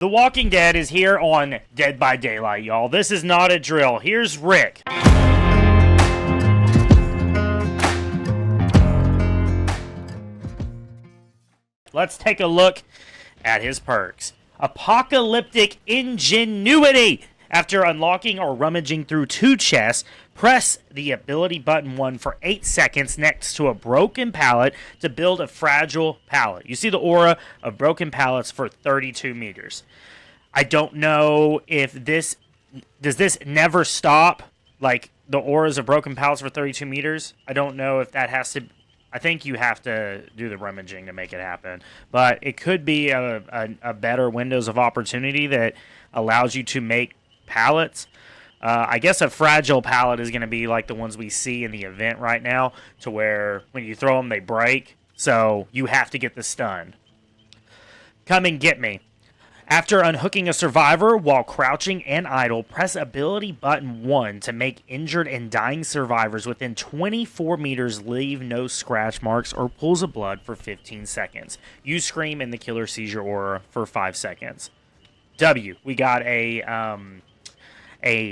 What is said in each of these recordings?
The Walking Dead is here on Dead by Daylight, y'all. This is not a drill. Here's Rick. Let's take a look at his perks. Apocalyptic Ingenuity. After unlocking or rummaging through 2 chests, press the ability button 1 for 8 seconds next to a broken pallet to build a fragile pallet. You see the aura of broken pallets for 32 meters. I don't know if this... Does this never stop? Like, the auras of broken pallets for 32 meters? I don't know if that has to... I think you have to do the rummaging to make it happen. But it could be a better windows of opportunity that allows you to make pallets. I guess a fragile pallet is going to be like the ones we see in the event right now, to where when you throw them, they break. So you have to get the stun. Come and get me. After unhooking a survivor while crouching and idle, press ability button 1 to make injured and dying survivors within 24 meters leave no scratch marks or pools of blood for 15 seconds. You scream and the killer sees your aura for 5 seconds. W, we got a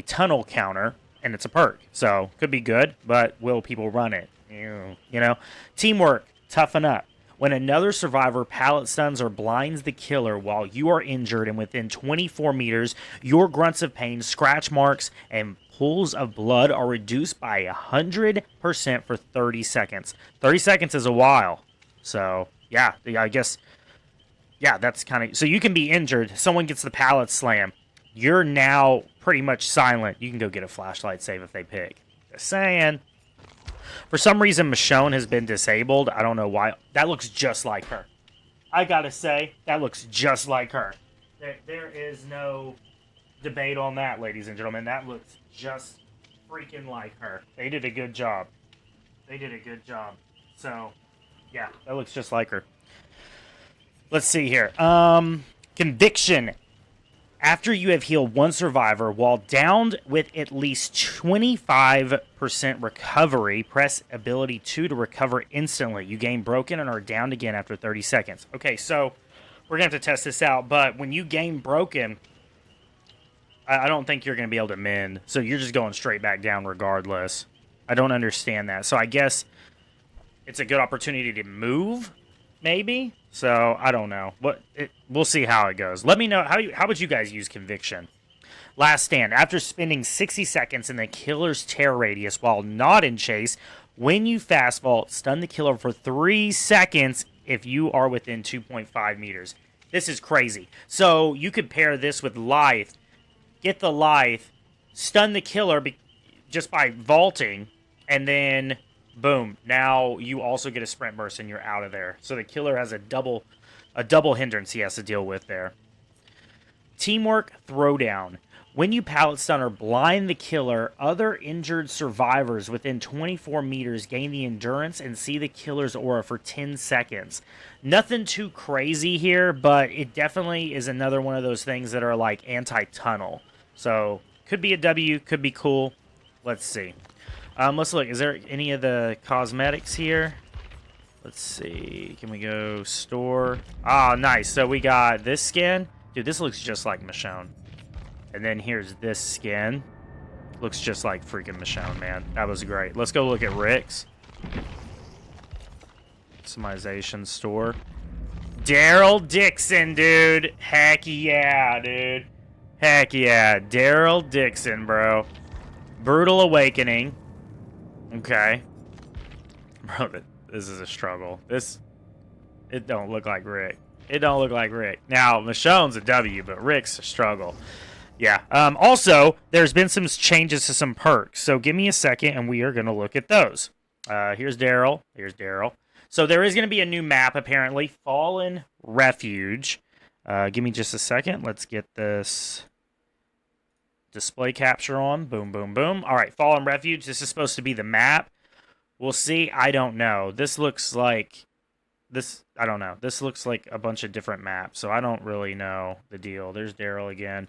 tunnel counter, and it's a perk, so could be good, but will people run it? You know? Teamwork, toughen up. When another survivor pallet stuns or blinds the killer while you are injured and within 24 meters, your grunts of pain, scratch marks, and pools of blood are reduced by 100% for 30 seconds. 30 seconds is a while. So, yeah, I guess, yeah, that's kind of... So you can be injured. Someone gets the pallet slam. You're now pretty much silent. You can go get a flashlight save if they pick. Just saying. For some reason, Michonne has been disabled. I don't know why. That looks just like her. I gotta say, that looks just like her. There is no debate on that, ladies and gentlemen. That looks just freaking like her. They did a good job. They did a good job. So, yeah, that looks just like her. Let's see here. Conviction. After you have healed one survivor while downed with at least 25% recovery, press ability 2 to recover instantly. You gain broken and are downed again after 30 seconds. Okay, so we're going to have to test this out, but when you gain broken, I don't think you're going to be able to mend, so you're just going straight back down regardless. I don't understand that. So I guess it's a good opportunity to move, maybe? So, I don't know. We'll see how it goes. Let me know, how would you guys use Conviction? Last Stand. After spending 60 seconds in the killer's terror radius while not in chase, when you fast vault, stun the killer for 3 seconds if you are within 2.5 meters. This is crazy. So, you could pair this with Lithe. Get the Lithe, stun the killer just by vaulting, and then... boom. Now you also get a sprint burst and you're out of there. So the killer has a double hindrance he has to deal with there. Teamwork Throwdown. When you pallet stun or blind the killer, other injured survivors within 24 meters gain the endurance and see the killer's aura for 10 seconds. Nothing too crazy here, but it definitely is another one of those things that are like anti-tunnel. So could be a W, could be cool. Let's see. Let's look. Is there any of the cosmetics here? Let's see. Can we go store? Ah, nice. So we got this skin. Dude, this looks just like Michonne. And then here's this skin. Looks just like freaking Michonne, man. That was great. Let's go look at Rick's. Customization store. Daryl Dixon, dude. Heck yeah, dude. Heck yeah. Daryl Dixon, bro. Brutal Awakening. Okay. Bro, this is a struggle. It don't look like Rick. It don't look like Rick. Now, Michonne's a W, but Rick's a struggle. Yeah. Also, there's been some changes to some perks. So give me a second, and we are going to look at those. Here's Daryl. Here's Daryl. So there is going to be a new map, apparently. Fallen Refuge. Give me just a second. Let's get this... display capture on. Boom, boom, boom. All right, Fallen Refuge. This is supposed to be the map. We'll see. I don't know. This looks like I don't know. This looks like a bunch of different maps, so I don't really know the deal. There's Daryl again.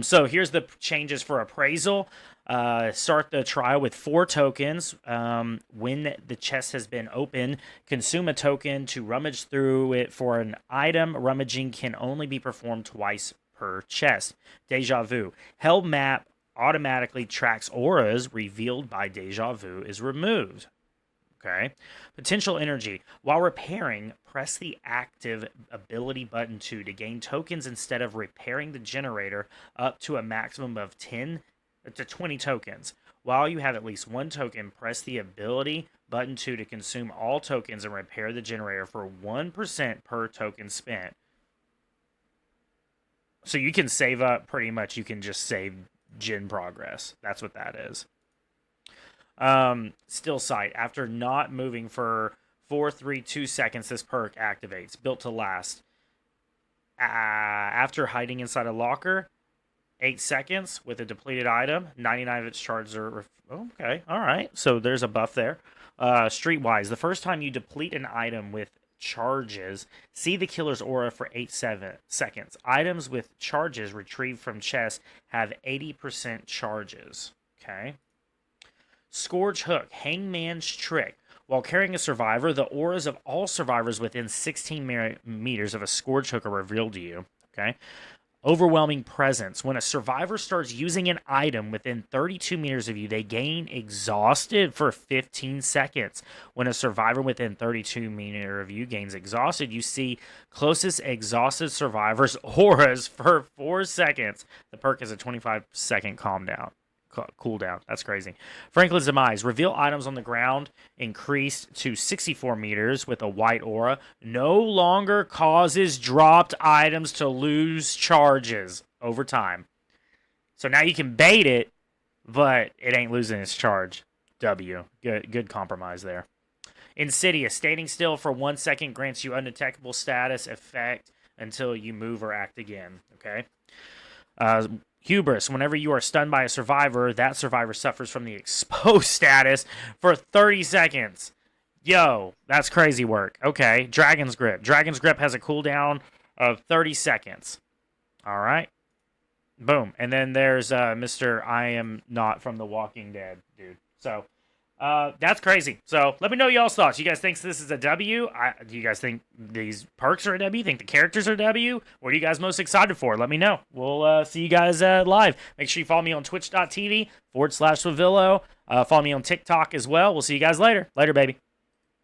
So here's the changes for appraisal. Start the trial with 4 tokens. When the chest has been opened, consume a token to rummage through it for an item. Rummaging can only be performed twice per chest. Deja vu. Hell map automatically tracks auras revealed by deja vu is removed. Okay. Potential energy. While repairing, press the active ability button 2 to gain tokens instead of repairing the generator up to a maximum of 10 to 20 tokens. While you have at least 1 token, press the ability button 2 to consume all tokens and repair the generator for 1% per token spent. So you can save up pretty much. You can just save gen progress. That's what that is. Still sight. After not moving for 4, 3, 2 seconds, this perk activates. Built to last. After hiding inside a locker, 8 seconds with a depleted item. 99 of its charges are... okay, alright. So there's a buff there. Streetwise. The first time you deplete an item with charges, see the killer's aura for 8 seconds. Items with charges retrieved from chests have 80% charges. Okay. Scourge Hook, Hangman's Trick. While carrying a survivor, the auras of all survivors within 16 meters of a Scourge Hook are revealed to you. Okay. Overwhelming Presence. When a survivor starts using an item within 32 meters of you, they gain Exhausted for 15 seconds. When a survivor within 32 meters of you gains Exhausted, you see closest exhausted survivor's auras for 4 seconds. The perk is a 25-second cooldown. That's crazy. Franklin's Demise. Reveal items on the ground increased to 64 meters with a white aura. No longer causes dropped items to lose charges over time. So now you can bait it, but it ain't losing its charge. W. Good compromise there. Insidious. Standing still for 1 second grants you undetectable status effect until you move or act again. Okay. Hubris. Whenever you are stunned by a survivor, that survivor suffers from the exposed status for 30 seconds. Yo, that's crazy work. Okay, Dragon's Grip. Dragon's Grip has a cooldown of 30 seconds. All right. Boom. And then there's Mr. I Am Not from The Walking Dead, dude. So, that's crazy. So, let me know y'all's thoughts. You guys think this is a W? Do you guys think these perks are a W? Think the characters are a W? What are you guys most excited for? Let me know. We'll see you guys live. Make sure you follow me on twitch.tv/Swavilo. Follow me on TikTok as well. We'll see you guys later. Later, baby.